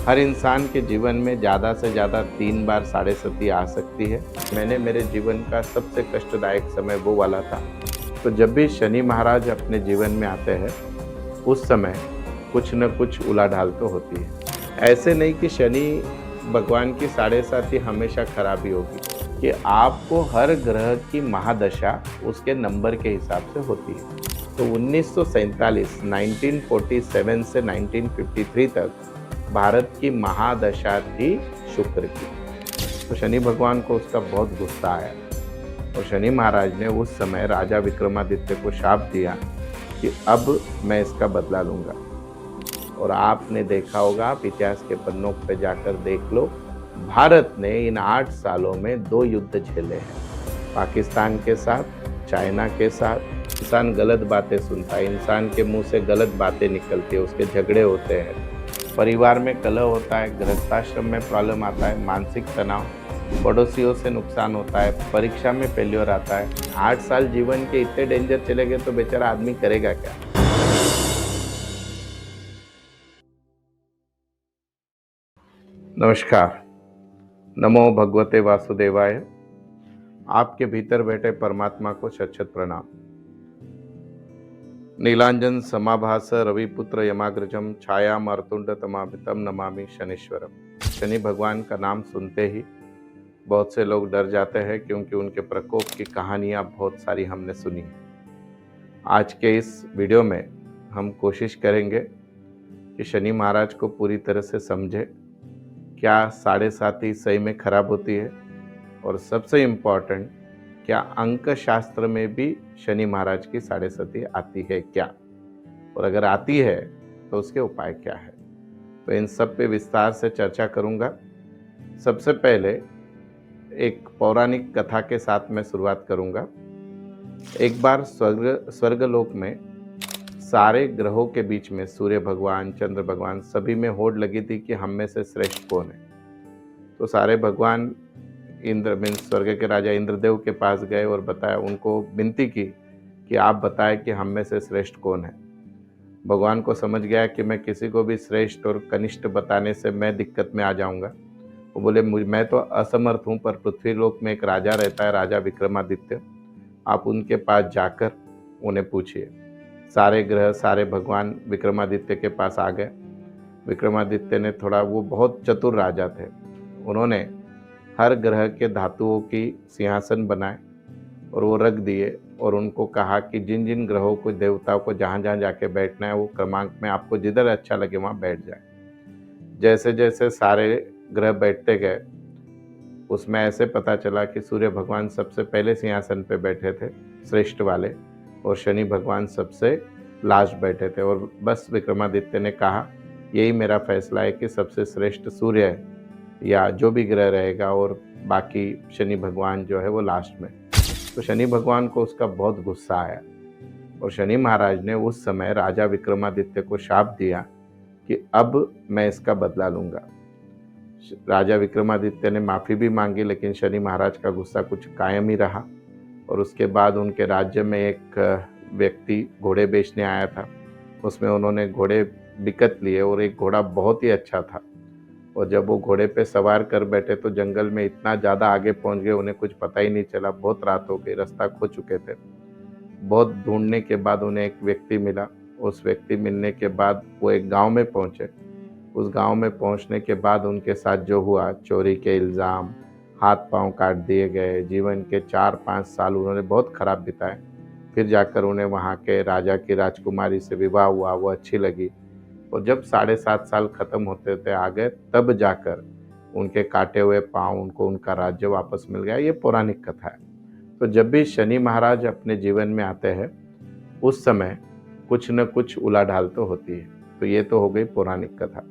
हर इंसान के जीवन में ज़्यादा से ज़्यादा 3 बार साढ़े सती आ सकती है। मैंने मेरे जीवन का सबसे कष्टदायक समय वो वाला था। तो जब भी शनि महाराज अपने जीवन में आते हैं, उस समय कुछ न कुछ उलाढाल तो होती है। ऐसे नहीं कि शनि भगवान की साढ़े साती हमेशा खराबी होगी, कि आपको हर ग्रह की महादशा उसके नंबर के हिसाब से होती है। तो 1947 1947 से 1953 तक भारत की महादशा थी शुक्र की। तो शनि भगवान को उसका बहुत गुस्सा आया और शनि महाराज ने उस समय राजा विक्रमादित्य को शाप दिया कि अब मैं इसका बदला लूँगा। और आपने देखा होगा, आप इतिहास के पन्नों पे जाकर देख लो, भारत ने इन 8 सालों में 2 युद्ध झेले हैं, पाकिस्तान के साथ, चाइना के साथ। इंसान गलत बातें सुनता है, इंसान के मुंह से गलत बातें निकलती है, उसके झगड़े होते हैं, परिवार में कलह होता है, गृहस्थाश्रम में प्रॉब्लम आता है, मानसिक तनाव, पड़ोसियों से नुकसान होता है, परीक्षा में फेल्योर आता है। 8 साल जीवन के इतने डेंजर चले गए तो बेचारा आदमी करेगा क्या। नमस्कार। नमो भगवते वासुदेवाय। आपके भीतर बैठे परमात्मा को शत शत प्रणाम। नीलांजन समाभास रविपुत्र यमाग्रजम छाया मार्तुंड तमाभितम नमामि शनीश्वरम। शनि भगवान का नाम सुनते ही बहुत से लोग डर जाते हैं, क्योंकि उनके प्रकोप की कहानियां बहुत सारी हमने सुनी। आज के इस वीडियो में हम कोशिश करेंगे कि शनि महाराज को पूरी तरह से समझे, क्या साढ़े साती सही में खराब होती है, और सबसे इम्पॉर्टेंट, क्या अंक शास्त्र में भी शनि महाराज की साढ़े सती आती है क्या, और अगर आती है तो उसके उपाय क्या है। तो इन सब पे विस्तार से चर्चा करूंगा। सबसे पहले एक पौराणिक कथा के साथ मैं शुरुआत करूंगा। एक बार स्वर्गलोक में सारे ग्रहों के बीच में सूर्य भगवान, चंद्र भगवान, सभी में होड़ लगी थी कि हम में से श्रेष्ठ कौन है। तो सारे भगवान इंद्र स्वर्ग के राजा इंद्रदेव के पास गए और बताया, उनको विनती की कि आप बताएं कि हम में से श्रेष्ठ कौन है। भगवान को समझ गया कि मैं किसी को भी श्रेष्ठ और कनिष्ठ बताने से मैं दिक्कत में आ जाऊंगा। वो बोले, मैं तो असमर्थ हूँ, पर पृथ्वी लोक में एक राजा रहता है, राजा विक्रमादित्य, आप उनके पास जाकर उन्हें पूछिए। सारे ग्रह, सारे भगवान विक्रमादित्य के पास आ गए। विक्रमादित्य ने वो बहुत चतुर राजा थे, उन्होंने हर ग्रह के धातुओं की सिंहासन बनाए और वो रख दिए, और उनको कहा कि जिन जिन ग्रहों को, देवताओं को जहाँ जहाँ जाके बैठना है, वो क्रमांक में आपको जिधर अच्छा लगे वहाँ बैठ जाए। जैसे जैसे सारे ग्रह बैठते गए, उसमें ऐसे पता चला कि सूर्य भगवान सबसे पहले सिंहासन पे बैठे थे, श्रेष्ठ वाले, और शनि भगवान सबसे लास्ट बैठे थे। और बस विक्रमादित्य ने कहा, यही मेरा फैसला है कि सबसे श्रेष्ठ सूर्य है, या जो भी ग्रह रहेगा, और बाकी शनि भगवान जो है वो लास्ट में। तो शनि भगवान को उसका बहुत गुस्सा आया और शनि महाराज ने उस समय राजा विक्रमादित्य को शाप दिया कि अब मैं इसका बदला लूँगा। राजा विक्रमादित्य ने माफ़ी भी मांगी, लेकिन शनि महाराज का गुस्सा कुछ कायम ही रहा। और उसके बाद उनके राज्य में एक व्यक्ति घोड़े बेचने आया था, उसमें उन्होंने घोड़े बिकत लिए, और एक घोड़ा बहुत ही अच्छा था। और जब वो घोड़े पे सवार कर बैठे तो जंगल में इतना ज़्यादा आगे पहुंच गए, उन्हें कुछ पता ही नहीं चला। बहुत रात हो गई, रास्ता खो चुके थे। बहुत ढूंढने के बाद उन्हें एक व्यक्ति मिला। उस व्यक्ति मिलने के बाद वो एक गांव में पहुंचे। उस गांव में पहुंचने के बाद उनके साथ जो हुआ, चोरी के इल्ज़ाम, हाथ पांव काट दिए गए, जीवन के 4-5 साल उन्होंने बहुत ख़राब बिताए। फिर जाकर उन्हें वहाँ के राजा की राजकुमारी से विवाह हुआ, वो अच्छी लगी। और जब 7.5 साल खत्म होते थे आ गए, तब जाकर उनके काटे हुए पांव, उनको उनका राज्य वापस मिल गया। ये पौराणिक कथा है। तो जब भी शनि महाराज अपने जीवन में आते हैं, उस समय कुछ न कुछ उलाढाल तो होती है। तो ये तो हो गई पौराणिक कथा।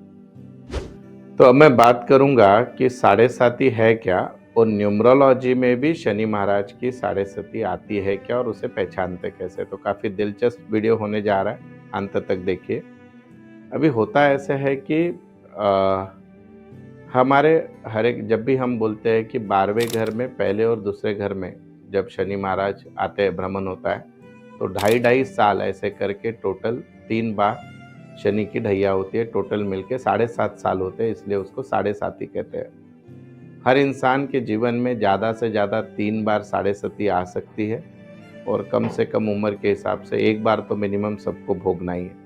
तो अब मैं बात करूंगा कि साढ़े साती है क्या, और न्यूमरोलॉजी में भी शनि महाराज की साढ़े साती आती है क्या, और उसे पहचानते कैसे। तो काफ़ी दिलचस्प वीडियो होने जा रहा है, अंत तक देखिए। अभी होता ऐसा है कि हमारे हर एक, जब भी हम बोलते हैं कि 12वें घर में, पहले और दूसरे घर में जब शनि महाराज आते हैं, भ्रमण होता है, तो 2.5 साल ऐसे करके टोटल 3 बार शनि की ढैया होती है। टोटल मिलके 7.5 साल होते हैं, इसलिए उसको 7.5 कहते हैं। हर इंसान के जीवन में ज़्यादा से ज़्यादा 3 बार 7.5 आ सकती है और कम से कम उम्र के हिसाब से 1 बार तो मिनिमम सबको भोगना ही है।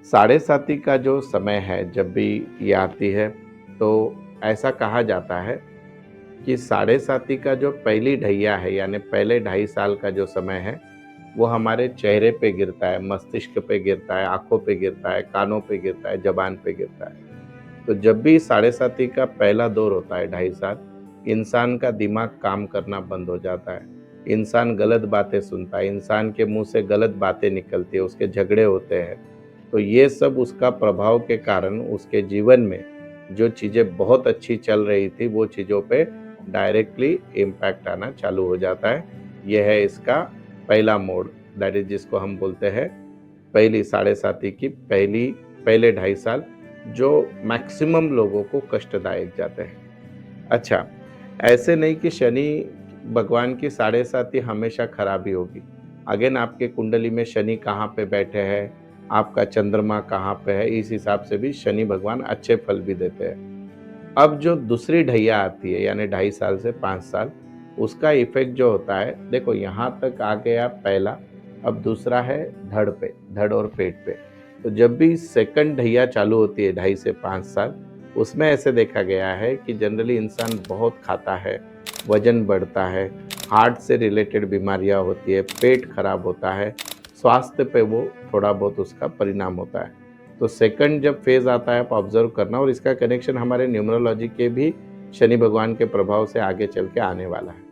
7.5 का जो समय है जब भी ये आती है, तो ऐसा कहा जाता है कि 7.5 का जो पहली ढैया है, यानी पहले 2.5 साल का जो समय है, वो हमारे चेहरे पे गिरता है, मस्तिष्क पे गिरता है, आँखों पे गिरता है, कानों पे गिरता है, ज़बान पे गिरता है। तो जब भी 7.5 का पहला दौर होता है 2.5 साल, इंसान का दिमाग काम करना बंद हो जाता है। इंसान गलत बातें सुनता है, इंसान के मुँह से गलत बातें निकलती है, उसके झगड़े होते हैं। तो ये सब उसका प्रभाव के कारण उसके जीवन में जो चीज़ें बहुत अच्छी चल रही थी, वो चीज़ों पे डायरेक्टली इम्पैक्ट आना चालू हो जाता है। यह है इसका पहला मोड़, दैट इज़ जिसको हम बोलते हैं पहली 7.5 की पहले 2.5 साल, जो मैक्सिमम लोगों को कष्टदायक जाते हैं। अच्छा, ऐसे नहीं कि शनि भगवान की 7.5 हमेशा खराब ही होगी। अगेन आपके कुंडली में शनि कहाँ पे बैठे हैं, आपका चंद्रमा कहाँ पे है, इस हिसाब से भी शनि भगवान अच्छे फल भी देते हैं। अब जो दूसरी ढैया आती है, यानी 2.5 साल से 5 साल, उसका इफेक्ट जो होता है, देखो यहाँ तक आ गया पहला, अब दूसरा है धड़ पे, धड़ और पेट पे। तो जब भी सेकंड ढैया चालू होती है 2.5 से 5 साल, उसमें ऐसे देखा गया है कि जनरली इंसान बहुत खाता है, वजन बढ़ता है, हार्ट से रिलेटेड बीमारियां होती है, पेट खराब होता है, स्वास्थ्य पे वो थोड़ा बहुत उसका परिणाम होता है। तो सेकंड जब फेज़ आता है, आप ऑब्जर्व करना, और इसका कनेक्शन हमारे न्यूमरोलॉजी के भी शनि भगवान के प्रभाव से आगे चल के आने वाला है।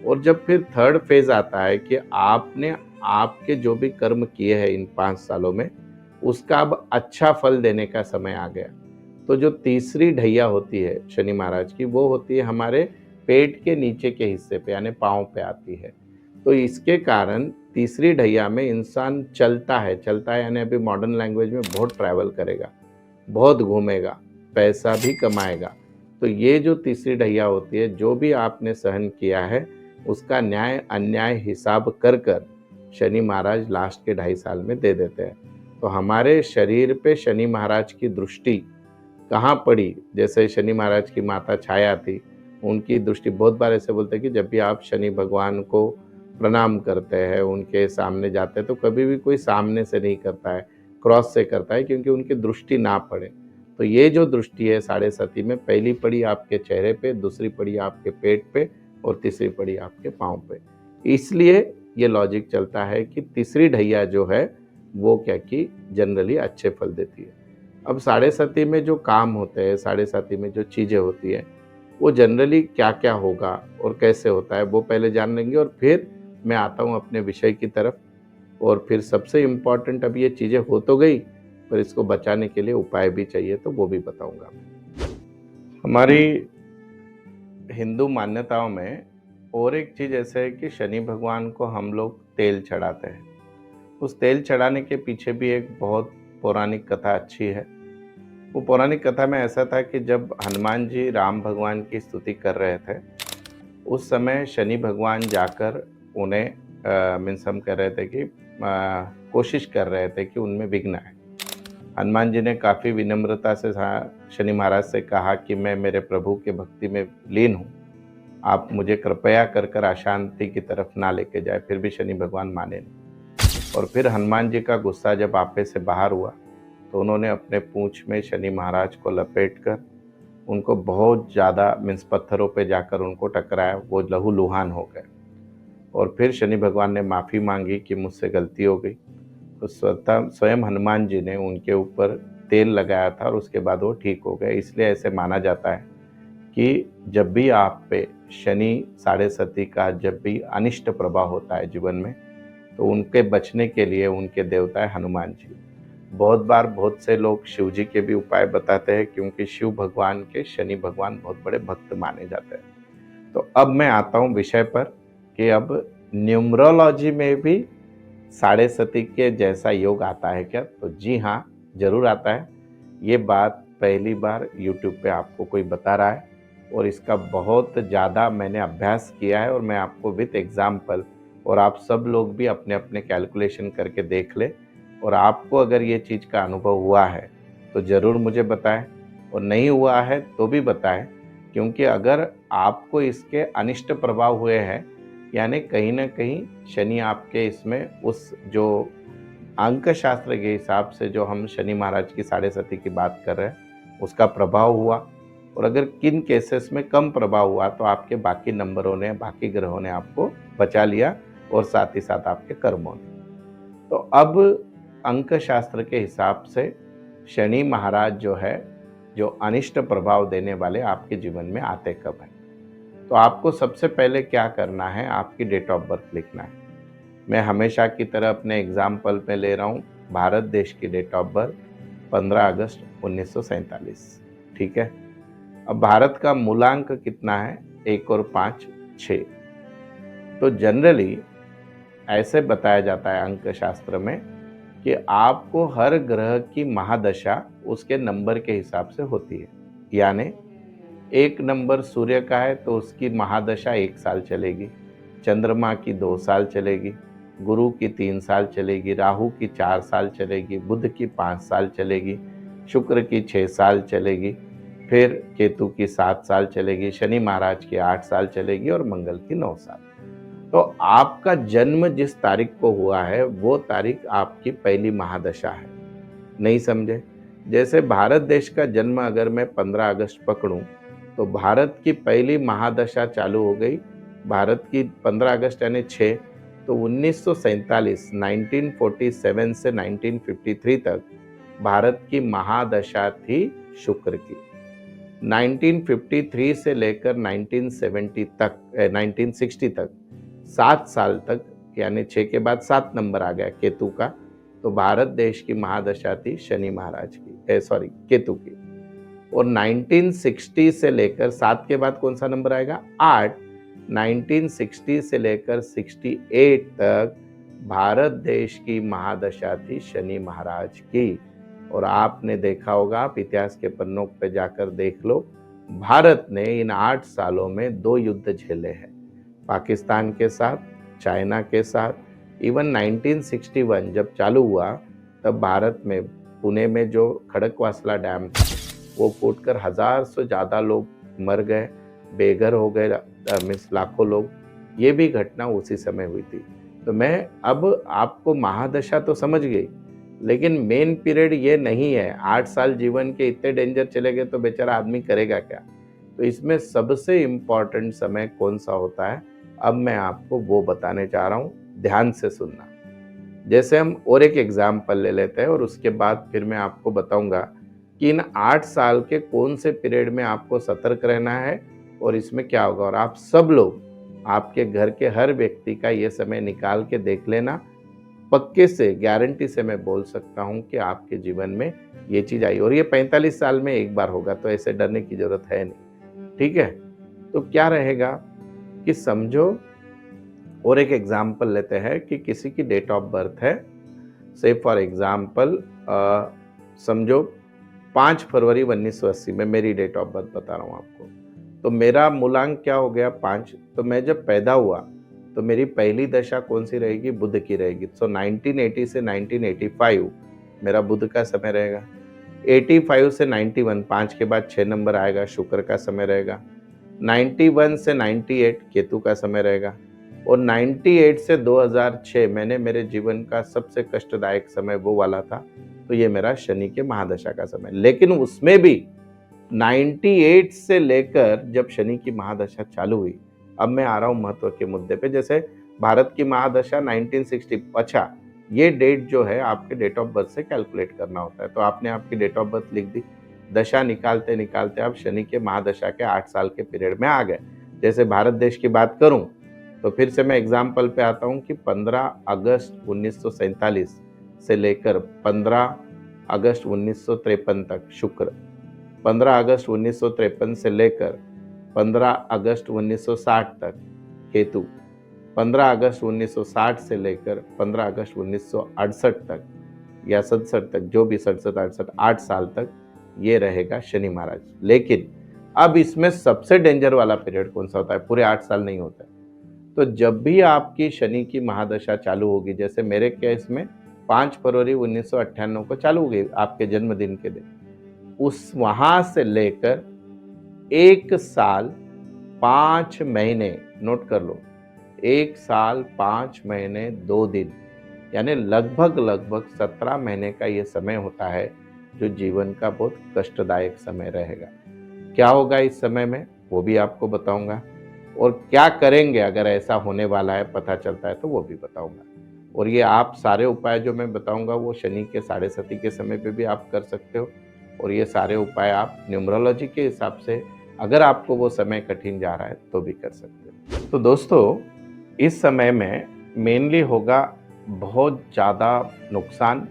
और जब फिर थर्ड फेज़ आता है कि आपने आपके जो भी कर्म किए हैं इन 5 सालों में, उसका अब अच्छा फल देने का समय आ गया। तो जो तीसरी ढैया होती है शनि महाराज की, वो होती है हमारे पेट के नीचे के हिस्से पे, यानी पाँव पे आती है। तो इसके कारण तीसरी ढैया में इंसान चलता है यानी अभी मॉडर्न लैंग्वेज में बहुत ट्रैवल करेगा, बहुत घूमेगा, पैसा भी कमाएगा। तो ये जो तीसरी ढैया होती है, जो भी आपने सहन किया है, उसका न्याय अन्याय हिसाब कर कर शनि महाराज लास्ट के 2.5 साल में दे देते हैं। तो हमारे शरीर पे शनि महाराज की दृष्टि कहाँ पड़ी, जैसे शनि महाराज की माता छाया थी, उनकी दृष्टि, बहुत बार ऐसे बोलते हैं कि जब भी आप शनि भगवान को प्रणाम करते हैं, उनके सामने जाते हैं, तो कभी भी कोई सामने से नहीं करता है, क्रॉस से करता है, क्योंकि उनकी दृष्टि ना पड़े। तो ये जो दृष्टि है 7.5 में, पहली पड़ी आपके चेहरे पे, दूसरी पड़ी आपके पेट पे और तीसरी पड़ी आपके पाँव पे। इसलिए ये लॉजिक चलता है कि तीसरी ढैया जो है वो क्या कि जनरली अच्छे फल देती है। अब 7.5 में जो काम होते हैं, 7.5 में जो चीज़ें होती है, वो जनरली क्या क्या होगा और कैसे होता है, वो पहले जान लेंगे और फिर मैं आता हूँ अपने विषय की तरफ। और फिर सबसे इम्पॉर्टेंट, अब ये चीज़ें हो तो गई, पर इसको बचाने के लिए उपाय भी चाहिए, तो वो भी बताऊंगा। हमारी हिंदू मान्यताओं में और एक चीज़ ऐसे है कि शनि भगवान को हम लोग तेल चढ़ाते हैं। उस तेल चढ़ाने के पीछे भी एक बहुत पौराणिक कथा अच्छी है। वो पौराणिक कथा में ऐसा था कि जब हनुमान जी राम भगवान की स्तुति कर रहे थे, उस समय शनि भगवान जाकर उन्हें मीन्स हम कह रहे थे कि कोशिश कर रहे थे कि उनमें विघ्न आए। हनुमान जी ने काफ़ी विनम्रता से शनि महाराज से कहा कि मैं मेरे प्रभु के भक्ति में लीन हूँ, आप मुझे कृपया कर कर अशांति की तरफ ना लेके जाए। फिर भी शनि भगवान माने नहीं। और फिर हनुमान जी का गुस्सा जब आपे से बाहर हुआ, तो उन्होंने अपने पूंछ में शनि महाराज को लपेट कर उनको बहुत ज़्यादा मीन्स पत्थरों पे जाकर उनको टकराया, वो लहूलुहान हो गए। और फिर शनि भगवान ने माफ़ी मांगी कि मुझसे गलती हो गई। तो स्वयं हनुमान जी ने उनके ऊपर तेल लगाया था और उसके बाद वो ठीक हो गए। इसलिए ऐसे माना जाता है कि जब भी आप पे शनि 7.5 का जब भी अनिष्ट प्रभाव होता है जीवन में, तो उनके बचने के लिए उनके देवता है हनुमान जी। बहुत बार बहुत से लोग शिव जी के भी उपाय बताते हैं, क्योंकि शिव भगवान के शनि भगवान बहुत बड़े भक्त माने जाते हैं। तो अब मैं आता हूँ विषय पर कि अब न्यूमरोलॉजी में भी 7.5 के जैसा योग आता है क्या? तो जी हाँ, जरूर आता है। ये बात पहली बार यूट्यूब पे आपको कोई बता रहा है और इसका बहुत ज़्यादा मैंने अभ्यास किया है, और मैं आपको विथ एग्जाम्पल, और आप सब लोग भी अपने अपने कैलकुलेशन करके देख ले और आपको अगर ये चीज़ का अनुभव हुआ है तो ज़रूर मुझे बताएं, और नहीं हुआ है तो भी बताएं, क्योंकि अगर आपको इसके अनिष्ट प्रभाव हुए हैं, यानी कहीं ना कहीं शनि आपके इसमें उस जो अंक शास्त्र के हिसाब से जो हम शनि महाराज की साढ़े सती की बात कर रहे हैं उसका प्रभाव हुआ, और अगर किन केसेस में कम प्रभाव हुआ तो आपके बाकी नंबरों ने, बाकी ग्रहों ने आपको बचा लिया, और साथ ही साथ आपके कर्मों ने। तो अब अंक शास्त्र के हिसाब से शनि महाराज जो है, जो अनिष्ट प्रभाव देने वाले आपके जीवन में आते कब है, तो आपको सबसे पहले क्या करना है, आपकी डेट ऑफ बर्थ लिखना है। मैं हमेशा की तरह अपने एग्जाम्पल पे ले रहा हूँ भारत देश की डेट ऑफ बर्थ 15 अगस्त 1947। ठीक है। अब भारत का मूलांक कितना है, 1 और 5 6। तो जनरली ऐसे बताया जाता है अंक शास्त्र में कि आपको हर ग्रह की महादशा उसके नंबर के हिसाब से होती है। यानी 1 नंबर सूर्य का है तो उसकी महादशा 1 साल चलेगी, चंद्रमा की 2 साल चलेगी, गुरु की 3 साल चलेगी, राहु की 4 साल चलेगी, बुध की 5 साल चलेगी, शुक्र की 6 साल चलेगी, फिर केतु की 7 साल चलेगी, शनि महाराज की 8 साल चलेगी और मंगल की 9 साल। तो आपका जन्म जिस तारीख को हुआ है वो तारीख आपकी पहली महादशा है। नहीं समझे? जैसे भारत देश का जन्म अगर मैं 15 अगस्त पकड़ूं तो भारत की पहली महादशा चालू हो गई, भारत की 15 अगस्त यानी 6, तो 1947 1947 से 1953 तक भारत की महादशा थी शुक्र की। 1953 से लेकर 1970 तक 1960 तक 7 साल तक, यानी 6 के बाद 7 नंबर आ गया केतु का, तो भारत देश की महादशा थी शनि महाराज की, केतु की। और 1960 से लेकर 7 के बाद कौन सा नंबर आएगा, 8। 1960 से लेकर 68 तक भारत देश की महादशा थी शनि महाराज की। और आपने देखा होगा, आप इतिहास के पन्नों पे जाकर देख लो, भारत ने इन 8 सालों में 2 युद्ध झेले हैं, पाकिस्तान के साथ, चाइना के साथ। इवन 1961 जब चालू हुआ तब भारत में पुणे में जो खड़कवासला डैम था वो फूटकर 1000 से ज़्यादा लोग मर गए, बेघर हो गए, मीन्स लाखों लोग। ये भी घटना उसी समय हुई थी। तो मैं अब आपको महादशा तो समझ गई, लेकिन मेन पीरियड ये नहीं है। 8 साल जीवन के इतने डेंजर चले गए तो बेचारा आदमी करेगा क्या। तो इसमें सबसे इम्पॉर्टेंट समय कौन सा होता है, अब मैं आपको वो बताने जा रहा हूँ, ध्यान से सुनना। जैसे हम और एक एग्जाम्पल ले लेते हैं और उसके बाद फिर मैं आपको बताऊंगा कि इन 8 साल के कौन से पीरियड में आपको सतर्क रहना है और इसमें क्या होगा। और आप सब लोग, आपके घर के हर व्यक्ति का ये समय निकाल के देख लेना। पक्के से, गारंटी से मैं बोल सकता हूँ कि आपके जीवन में ये चीज़ आई, और ये 45 साल में एक बार होगा, तो ऐसे डरने की जरूरत है नहीं। ठीक है। तो क्या रहेगा कि समझो, और एक एग्जाम्पल लेते हैं कि किसी की डेट ऑफ बर्थ है, से फॉर एग्जाम्पल समझो 5 फरवरी 1980 में मेरी डेट ऑफ बर्थ बता रहा हूँ आपको। तो मेरा मूलांक क्या हो गया, 5। तो मैं जब पैदा हुआ तो मेरी पहली दशा कौन सी रहेगी, बुध की रहेगी। सो 1980 से 1985 मेरा बुध का समय रहेगा। 85 से 91, 5 के बाद 6 नंबर आएगा, शुक्र का समय रहेगा। 91 से 98 केतु का समय रहेगा। और 98 से 2006 मैंने मेरे जीवन का सबसे कष्टदायक समय वो वाला था, तो ये मेरा शनि के महादशा का समय। लेकिन उसमें भी 98 से लेकर जब शनि की महादशा चालू हुई, अब मैं आ रहा हूँ महत्व के मुद्दे पे। जैसे भारत की महादशा 1960, अच्छा ये डेट जो है आपके डेट ऑफ बर्थ से कैलकुलेट करना होता है। तो आपने आपकी डेट ऑफ बर्थ लिख दी, दशा निकालते निकालते आप शनि के महादशा के 8 साल के पीरियड में आ गए। जैसे भारत देश की बात करूं तो फिर से मैं एग्जाम्पल पे आता हूं कि 15 अगस्त 1947 से लेकर 15 अगस्त 1953 तक शुक्र, 15 अगस्त 1953 से लेकर 15 अगस्त 1960 तक केतु, 15 अगस्त 1960 से लेकर 15 अगस्त 1968 तक या 67 तक, जो भी 67 68 8 साल तक ये रहेगा शनि महाराज। लेकिन अब इसमें सबसे डेंजर वाला पीरियड कौन सा होता है, पूरे 8 साल नहीं होता है। तो जब भी आपकी शनि की महादशा चालू होगी, जैसे मेरे केस में 5 फरवरी 1998 को चालू हुई आपके जन्मदिन के दिन। उस वहां से लेकर 1 साल 5 महीने, नोट कर लो, 1 साल 5 महीने 2 दिन, यानी लगभग 17 महीने का ये समय होता है जो जीवन का बहुत कष्टदायक समय रहेगा। क्या होगा इस समय में वो भी आपको बताऊंगा, और क्या करेंगे अगर ऐसा होने वाला है पता चलता है तो वो भी बताऊंगा। और ये आप सारे उपाय जो मैं बताऊंगा वो शनि के साढ़े सती के समय पे भी आप कर सकते हो, और ये सारे उपाय आप न्यूमरोलॉजी के हिसाब से अगर आपको वो समय कठिन जा रहा है तो भी कर सकते हो। तो दोस्तों, इस समय में मेनली होगा बहुत ज़्यादा नुकसान,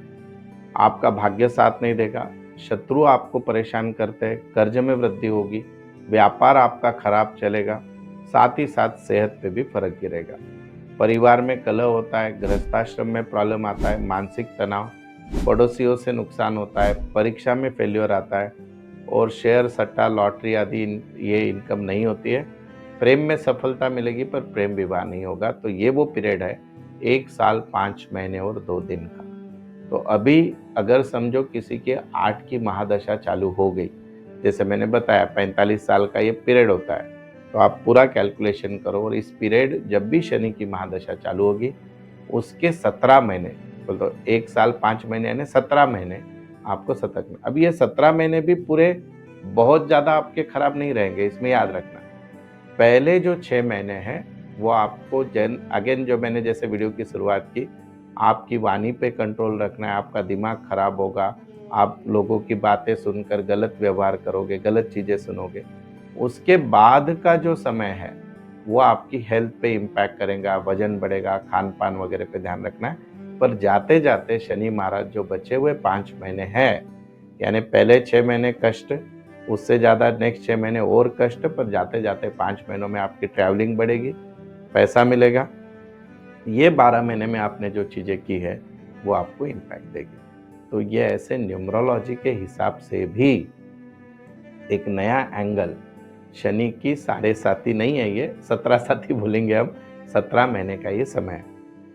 आपका भाग्य साथ नहीं देगा, शत्रु आपको परेशान करते हैं, कर्ज में वृद्धि होगी, व्यापार आपका खराब चलेगा, साथ ही साथ सेहत पे भी फर्क गिरेगा। परिवार में कलह होता है, गृहस्थाश्रम में प्रॉब्लम आता है, मानसिक तनाव, पड़ोसियों से नुकसान होता है, परीक्षा में फेल्योर आता है, और शेयर सट्टा लॉटरी आदि ये इनकम नहीं होती है। प्रेम में सफलता मिलेगी पर प्रेम विवाह नहीं होगा। तो ये वो पीरियड है 1 साल 5 महीने और 2 दिन का। तो अभी अगर समझो किसी के 8 की महादशा चालू हो गई, जैसे मैंने बताया 45 साल का ये पीरियड होता है, तो आप पूरा कैलकुलेशन करो, और इस पीरियड जब भी शनि की महादशा चालू होगी उसके 17 महीने, तो 1 साल 5 महीने यानी 17 महीने आपको सतर्क में। अब ये 17 महीने भी पूरे बहुत ज़्यादा आपके खराब नहीं रहेंगे, इसमें याद रखना। पहले जो 6 महीने हैं वो आपको अगेन जो मैंने जैसे वीडियो की शुरुआत की, आपकी वाणी पे कंट्रोल रखना है, आपका दिमाग खराब होगा, आप लोगों की बातें सुनकर गलत व्यवहार करोगे, गलत चीज़ें सुनोगे। उसके बाद का जो समय है वो आपकी हेल्थ पे इम्पैक्ट करेगा, वजन बढ़ेगा, खान पान वगैरह पे ध्यान रखना है। पर जाते जाते शनि महाराज जो बचे हुए 5 महीने हैं, यानी पहले 6 महीने कष्ट, उससे ज़्यादा नेक्स्ट 6 महीने और कष्ट, पर जाते जाते 5 महीनों में आपकी ट्रैवलिंग बढ़ेगी, पैसा मिलेगा। ये 12 महीने में आपने जो चीज़ें की है वो आपको इम्पैक्ट देगी। तो ये ऐसे न्यूमरोलॉजी के हिसाब से भी एक नया एंगल, शनि की साढ़े साती नहीं है, ये 17 साती बोलेंगे हम, 17 महीने का ये समय है।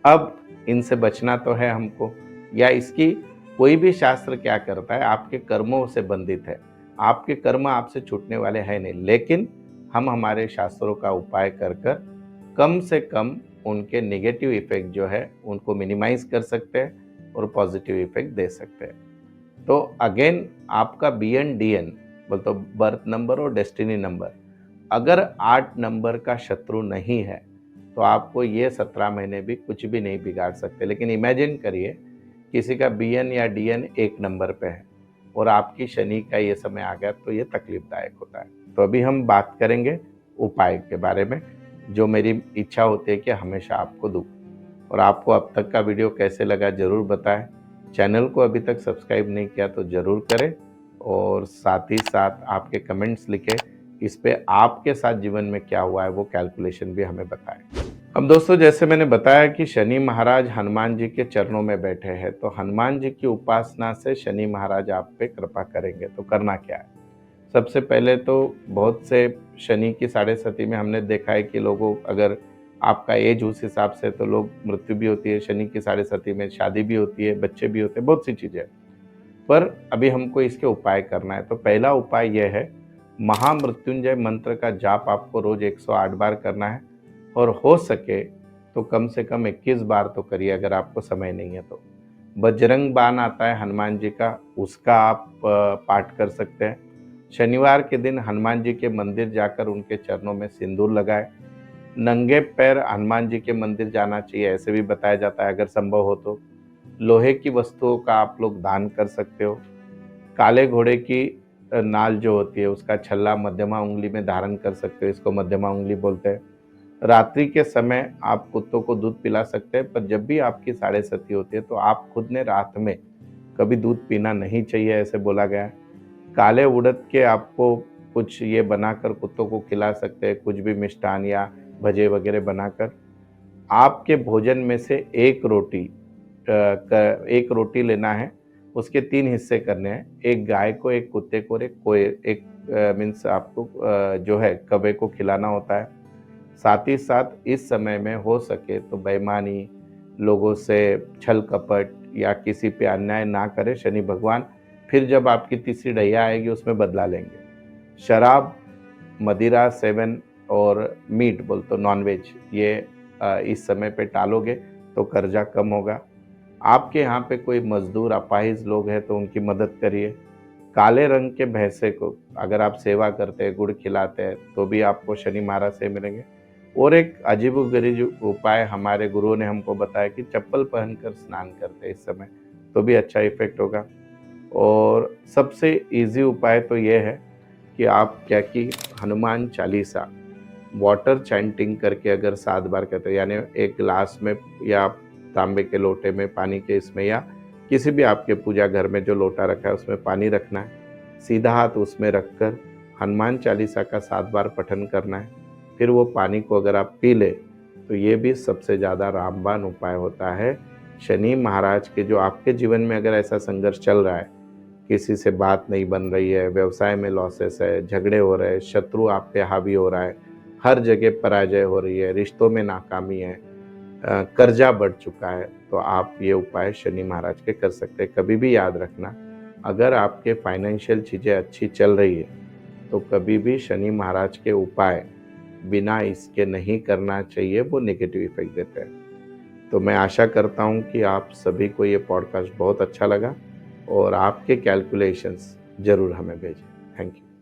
अब इनसे बचना तो है हमको, या इसकी कोई भी शास्त्र क्या करता है, आपके कर्मों से बंधित है, आपके कर्म आपसे छूटने वाले हैं नहीं, लेकिन हम हमारे शास्त्रों का उपाय कर कर कम से कम उनके नेगेटिव इफेक्ट जो है उनको मिनिमाइज कर सकते हैं और पॉजिटिव इफेक्ट दे सकते हैं। तो अगेन आपका BN DN बोल तो बर्थ नंबर और डेस्टिनी नंबर, अगर 8 नंबर का शत्रु नहीं है तो आपको ये 17 महीने भी कुछ भी नहीं बिगाड़ सकते। लेकिन इमेजिन करिए किसी का BN या DN 1 नंबर पे है और आपकी शनि का ये समय आ गया, तो ये तकलीफदायक होता है। तो अभी हम बात करेंगे उपाय के बारे में, जो मेरी इच्छा होती है कि हमेशा आपको दूँ। और आपको अब तक का वीडियो कैसे लगा ज़रूर बताएं। चैनल को अभी तक सब्सक्राइब नहीं किया तो ज़रूर करें, और साथ ही साथ आपके कमेंट्स लिखें, इस पे आपके साथ जीवन में क्या हुआ है वो कैलकुलेशन भी हमें बताएं। अब दोस्तों, जैसे मैंने बताया कि शनि महाराज हनुमान जी के चरणों में बैठे हैं, तो हनुमान जी की उपासना से शनि महाराज आप पे कृपा करेंगे। तो करना क्या है, सबसे पहले तो बहुत से शनि की साढ़े सती में हमने देखा है कि लोगों, अगर आपका एज उस हिसाब से, तो लोग मृत्यु भी होती है शनि की साढ़े सती में, शादी भी होती है, बच्चे भी होते हैं, बहुत सी चीज़ें। पर अभी हमको इसके उपाय करना है। तो पहला उपाय यह है, महामृत्युंजय मंत्र का जाप आपको रोज 108 बार करना है, और हो सके तो कम से कम 21 बार तो करिए अगर आपको समय नहीं है तो। बजरंग बाण आता है हनुमान जी का, उसका आप पाठ कर सकते हैं। शनिवार के दिन हनुमान जी के मंदिर जाकर उनके चरणों में सिंदूर लगाएं। नंगे पैर हनुमान जी के मंदिर जाना चाहिए, ऐसे भी बताया जाता है, अगर संभव हो तो। लोहे की वस्तुओं का आप लोग दान कर सकते हो। काले घोड़े की नाल जो होती है उसका छल्ला मध्यमा उंगली में धारण कर सकते हो, इसको मध्यमा उंगली बोलते हैं। रात्रि के समय आप कुत्तों को दूध पिला सकते हैं, पर जब भी आपकी साढ़े सती होती है तो आप खुद ने रात में कभी दूध पीना नहीं चाहिए, ऐसे बोला गया है। काले उड़द के आपको कुछ ये बनाकर कुत्तों को खिला सकते हैं, कुछ भी मिष्ठान या भजे वगैरह बनाकर। आपके भोजन में से एक रोटी लेना है, उसके 3 हिस्से करने हैं, एक गाय को, एक कुत्ते को और एक मीन्स आपको जो है कौवे को खिलाना होता है। साथ ही साथ इस समय में हो सके तो बेईमानी, लोगों से छल कपट, या किसी पे अन्याय ना करें। शनि भगवान फिर जब आपकी तीसरी ढैया आएगी उसमें बदला लेंगे। शराब, मदिरा सेवन और मीट बोल तो नॉनवेज, ये इस समय पे टालोगे तो कर्जा कम होगा। आपके यहाँ पे कोई मजदूर अपाहिज लोग हैं तो उनकी मदद करिए। काले रंग के भैंसे को अगर आप सेवा करते हैं, गुड़ खिलाते हैं, तो भी आपको शनि महाराज से मिलेंगे। और एक अजीबोगरीब उपाय हमारे गुरुओं ने हमको बताया कि चप्पल पहनकर स्नान करते हैं इस समय, तो भी अच्छा इफेक्ट होगा। और सबसे इजी उपाय तो ये है कि आप क्या कि हनुमान चालीसा वाटर चैंटिंग करके अगर 7 बार कहते हैं, यानी एक गिलास में या तांबे के लोटे में पानी के इसमें या किसी भी आपके पूजा घर में जो लोटा रखा है उसमें पानी रखना है, सीधा हाथ उसमें रखकर हनुमान चालीसा का 7 बार पठन करना है। फिर वो पानी को अगर आप पी ले तो ये भी सबसे ज़्यादा रामबाण उपाय होता है। शनि महाराज के जो आपके जीवन में अगर ऐसा संघर्ष चल रहा है, किसी से बात नहीं बन रही है, व्यवसाय में लॉसेस है, झगड़े हो रहे हैं, शत्रु आप पे हावी हो रहा है, हर जगह पराजय हो रही है, रिश्तों में नाकामी है, कर्जा बढ़ चुका है, तो आप ये उपाय शनि महाराज के कर सकते हैं। कभी भी याद रखना, अगर आपके फाइनेंशियल चीज़ें अच्छी चल रही है तो कभी भी शनि महाराज के उपाय बिना इसके नहीं करना चाहिए, वो नेगेटिव इफेक्ट देते हैं। तो मैं आशा करता हूँ कि आप सभी को ये पॉडकास्ट बहुत अच्छा लगा और आपके कैलकुलेशंस ज़रूर हमें भेजें। Thank you.